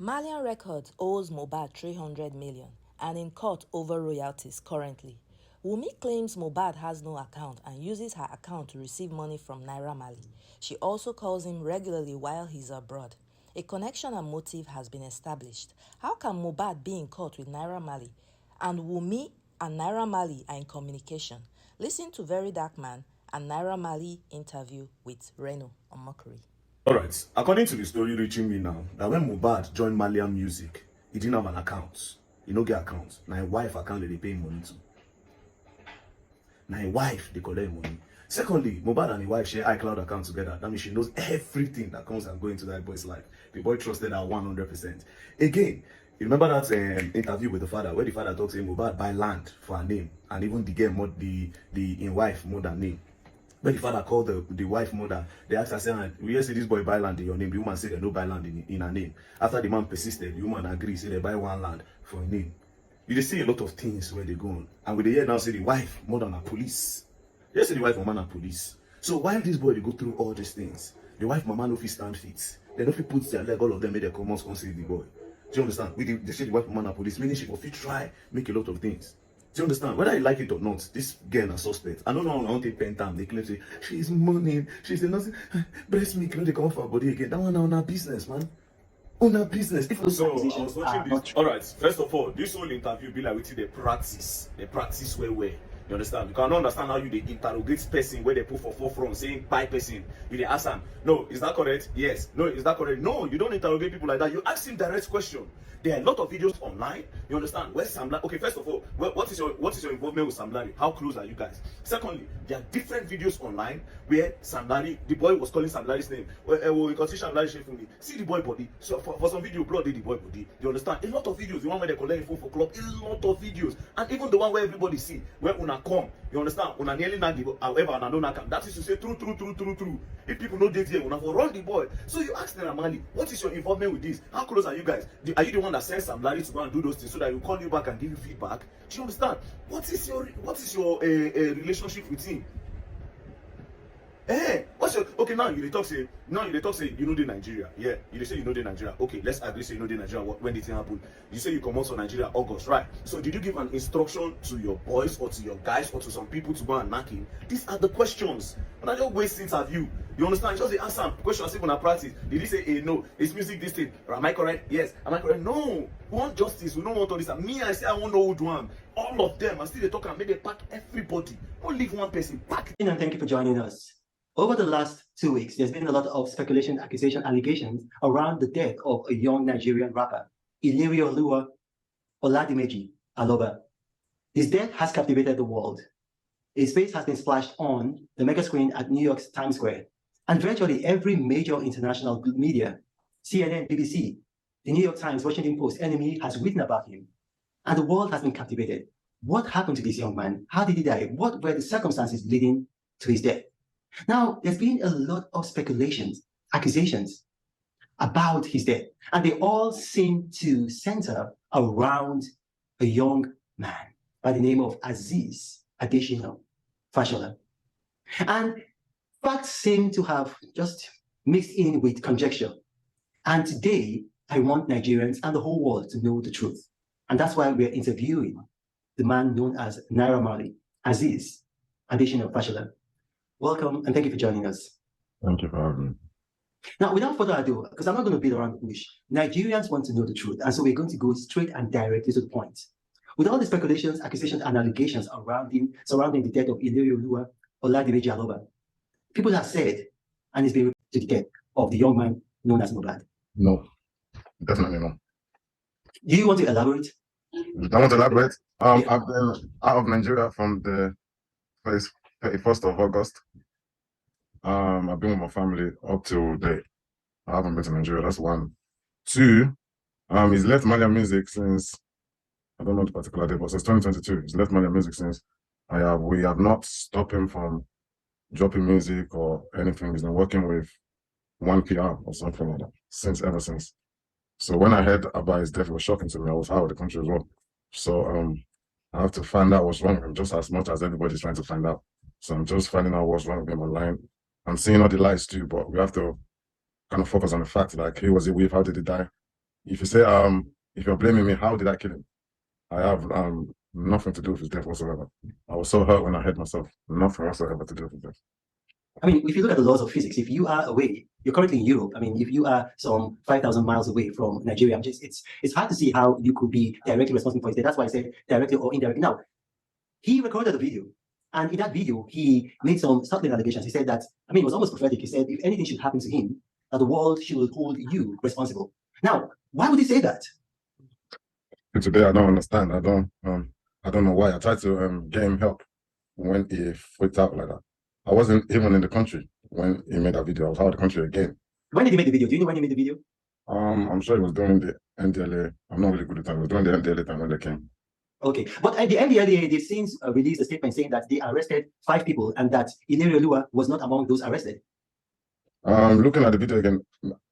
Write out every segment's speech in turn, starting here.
Marlian Records owes Mohbad 300 million and in court over royalties currently. Wunmi claims Mohbad has no account and uses her account to receive money from Naira Marley. She also calls him regularly while he's abroad. A connection and motive has been established. How can Mohbad be in court with Naira Marley and Wunmi and Naira Marley are in communication? Listen to Very Dark Man and Naira Marley interview with Reno on Mockery. Alright, according to the story reaching me now, that when Mohbad joined Marlian Music, he didn't have an account. He no get account. Now his wife account they pay him money to. Now his wife they collect money. Secondly, Mohbad and his wife share iCloud account together. That means she knows everything that comes and goes into that boy's life. The boy trusted her 100%. Again, you remember that interview with the father, where the father talks to him, Mohbad buy land for her name, and even the girl, the wife more than name. When the father called the wife mother, they asked her, saying, we hear say this boy buy land in your name. The woman said they no buy land in her name. After the man persisted, the woman agreed, say they buy one land for her name. You just see a lot of things where they go on. And with the hear now say the wife more than a police. They say the wife mama na police. So while this boy they go through all these things, the wife mama no fit stand fit. They no fit put their leg, all of them make their comments come save the boy. Do you understand? They say the wife mama na police, meaning she will fit try make a lot of things. Do you understand? Whether you like it or not, this girl is a suspect. I don't know how they pen time. They claim say she's mourning, she's a nothing. Breast milk, they come off her body again. That one on her business, man. On her business. If so, I was watching this. Alright, first of all, this whole interview be like with the practice. The practice where. You understand? You cannot understand how you they interrogate person where they put for forefront saying by person. You they ask them, no, is that correct? Yes. No, is that correct? No, you don't interrogate people like that. You ask him direct question. There are a lot of videos online. You understand? Where's Samlarry? Okay, first of all, what is your involvement with Samlarry? How close are you guys? Secondly, there are different videos online where Samlarry, the boy was calling Samlarry's name. Well, you can see Samlarry for me. See the boy body. So for some video, blood the boy body. You understand? A lot of videos. The one where they collect info for club. A lot of videos, and even the one where everybody see where una come. You understand? Una nearly not give. However, una don't come. That is to say true. If people know date here, una for run the boy. So you ask Naira Marley, what is your involvement with this? How close are you guys? Are you the one that sends Samlarry to go and do those things so that you call you back and give you feedback? Do you understand? What is your relationship with him? What's your okay now? You talk say you know the Nigeria. Yeah, you say you know the Nigeria. Okay, let's agree say you know the Nigeria. When did it happen? You say you come out to Nigeria August, right? So did you give an instruction to your boys or to your guys or to some people to go and knock him? These are the questions. And I don't waste interview. You understand? Just the answer questions even a practice. Did he say no? It's music this thing. Am I correct? Yes. Am I correct? No. We want justice. We don't want all this. And me, I say I want no one. All of them. And still they talk and make they pack everybody. Don't leave one person. Pack. And thank you for joining us. Over the last 2 weeks, there's been a lot of speculation, accusation, allegations around the death of a young Nigerian rapper, Naira Marley Aloba. His death has captivated the world. His face has been splashed on the mega screen at New York's Times Square. And virtually every major international media, CNN, BBC, the New York Times, Washington Post, NME has written about him. And the world has been captivated. What happened to this young man? How did he die? What were the circumstances leading to his death? Now, there's been a lot of speculations, accusations about his death, and they all seem to center around a young man by the name of Aziz Adesina Fashola. And facts seem to have just mixed in with conjecture. And today, I want Nigerians and the whole world to know the truth. And that's why we're interviewing the man known as Naira Marley, Aziz Adesina Fashola. Welcome, and thank you for joining us. Thank you for having me. Now, without further ado, because I'm not going to beat around the bush, Nigerians want to know the truth, and so we're going to go straight and directly to the point. With all the speculations, accusations, and allegations surrounding the death of Naira Marley, people have said, and it's been reported to the death of the young man known as Mohbad. No, definitely no. Do you want to elaborate? I want to elaborate. I've been out of Nigeria from the 31st of August. I've been with my family up till date. I haven't been to Nigeria. That's one. Two, he's left Marlian Music since, I don't know the particular date, but since 2022. He's left Marlian Music since we have not stopped him from dropping music or anything. He's been working with 1PR or something like that ever since. So when I heard about his death, it was shocking to me. I was out of the country as well. So I have to find out what's wrong with him just as much as everybody's trying to find out. So I'm just finding out what's wrong with him online. I'm seeing all the lies too, but we have to kind of focus on the fact, like, who was he with, how did he die? if you say if you're blaming me, how did I kill him? I have nothing to do with his death whatsoever. I was so hurt when I hurt myself. Nothing whatsoever to do with his death. I mean, if you look at the laws of physics, if you are away, you're currently in Europe. I mean, if you are some 5,000 miles away from Nigeria, it's hard to see how you could be directly responsible for his death. That's why I said directly or indirectly. Now, he recorded a video, and in that video, he made some startling allegations. He said that, I mean, it was almost prophetic. He said, if anything should happen to him, that the world should hold you responsible. Now, why would he say that? Today, I don't understand. I don't know why. I tried to get him help when he freaked out like that. I wasn't even in the country when he made that video. I was out of the country again. When did he make the video? Do you know when he made the video? I'm sure he was doing the NDLA. I'm not really good at time. He was doing the NDLA time when they came. Okay, but at the NDLA, they've since released a statement saying that they arrested 5 people and that Ilerioluwa was not among those arrested. Looking at the video again,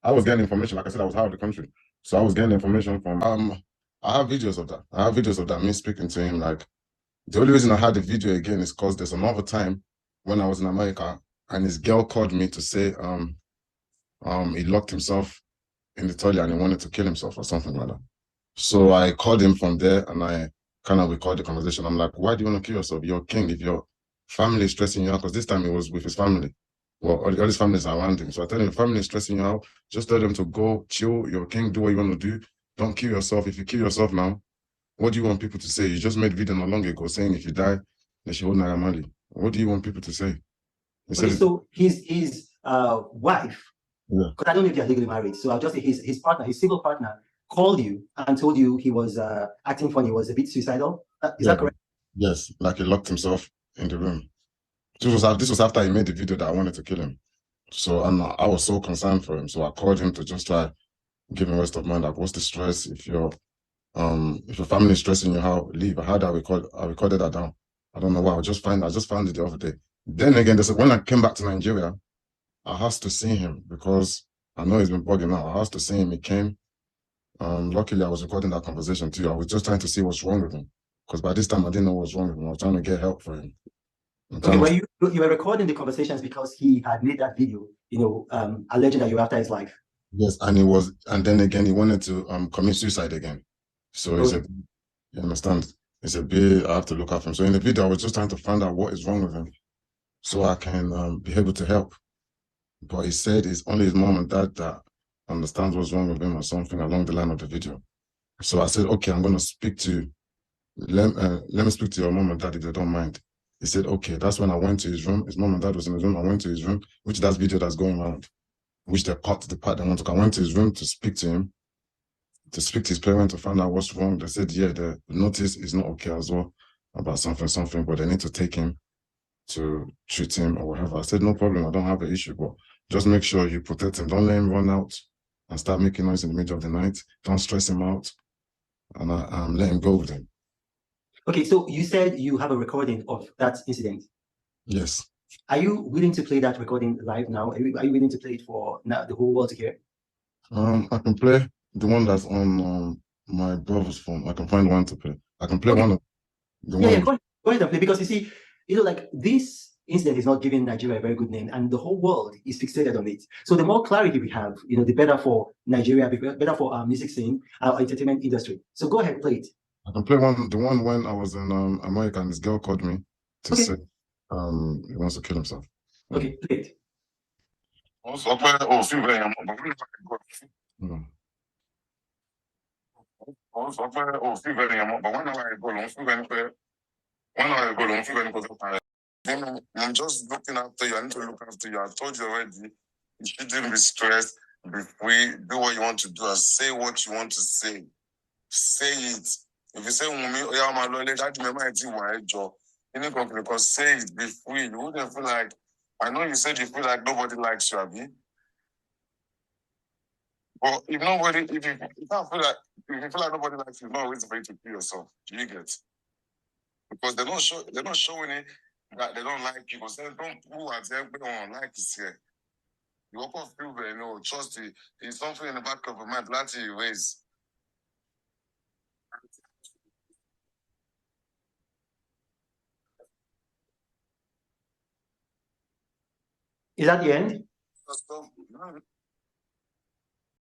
I was getting information. Like I said, I was out of the country, so I was getting information from. I have videos of that. I have videos of that. Me speaking to him. Like the only reason I had the video again is because there's another time when I was in America and his girl called me to say he locked himself in the toilet and he wanted to kill himself or something like that. So I called him from there and I kind of recorded the conversation. I'm like, why do you want to kill yourself? You're king. If your family is stressing you out, because this time he was with his family. Well, all his families are around him. So I tell him, if family is stressing you out, just tell them to go chill. You're king. Do what you want to do. Don't kill yourself. If you kill yourself now, what do you want people to say? You just made a video not long ago saying if you die, they should hold Naira Marley. What do you want people to say? Okay, so his wife, yeah, because I don't know if they're legally married, so I'll just say his partner, his civil partner, called you and told you he was acting funny, was a bit suicidal. Is that correct? Yes, like he locked himself in the room. This was after he made the video that I wanted to kill him. So I was so concerned for him. So I called him to just try give him rest of mind. Like, what's the stress? If your family is stressing you out, leave. I recorded that down. I don't know why. I just found it the other day. Then again, when I came back to Nigeria, I asked to see him because I know he's been bugging out. I asked to see him. He came. Luckily, I was recording that conversation too. I was just trying to see what's wrong with him because by this time I didn't know what's wrong with him. I was trying to get help for him. Okay, well, you were recording the conversations because he had made that video, alleging that you were after his life. Yes, and then again, he wanted to commit suicide again. So you understand? It's a bit, I have to look after him. So in the video, I was just trying to find out what is wrong with him so I can be able to help. But he said it's only his mom and dad that understands what's wrong with him or something along the line of the video. So I said, okay, I'm going to speak to, let me speak to your mom and dad if they don't mind. He said, okay. That's when I went to his room. His mom and dad was in his room. I went to his room, which that's video that's going around, which the part they want to. I went to his room to speak to him, to speak to his parents to find out what's wrong. They said, yeah, the notice is not okay as well about something, but they need to take him to treat him or whatever. I said, no problem. I don't have an issue, but just make sure you protect him. Don't let him run out and start making noise in the middle of the night. Don't stress him out and let him go with him. Okay, so you said you have a recording of that incident. Yes. Are you willing to play that recording live now? Are you willing to play it for the whole world to hear? I can play the one that's on my brother's phone. I can find one to play. I can play one of the one. Yeah, go ahead and play, because you see, like this incident is not giving Nigeria a very good name, and the whole world is fixated on it. So the more clarity we have, the better for Nigeria, better for our music scene, our entertainment industry. So go ahead, play it. I can play the one when I was in America and this girl called me to say he wants to kill himself. Okay, play it. I'm just looking after you. I need to look after you. I told you already. You shouldn't be stressed. Be free. Do what you want to do and say what you want to say. Say it. If you say Wunmi, oh yeah, my lord, that remember I did my job. You need to say it. Be free. You wouldn't feel like. I know you said you feel like nobody likes you, Abi. But if you feel like nobody likes you, it's not always for you to kill yourself. Do you get? Because they're not showing it that they don't like you. Because they don't who are there, they don't like is here. You walk off people, trust it. There's something in the back of your mind that you raise. Is that the end?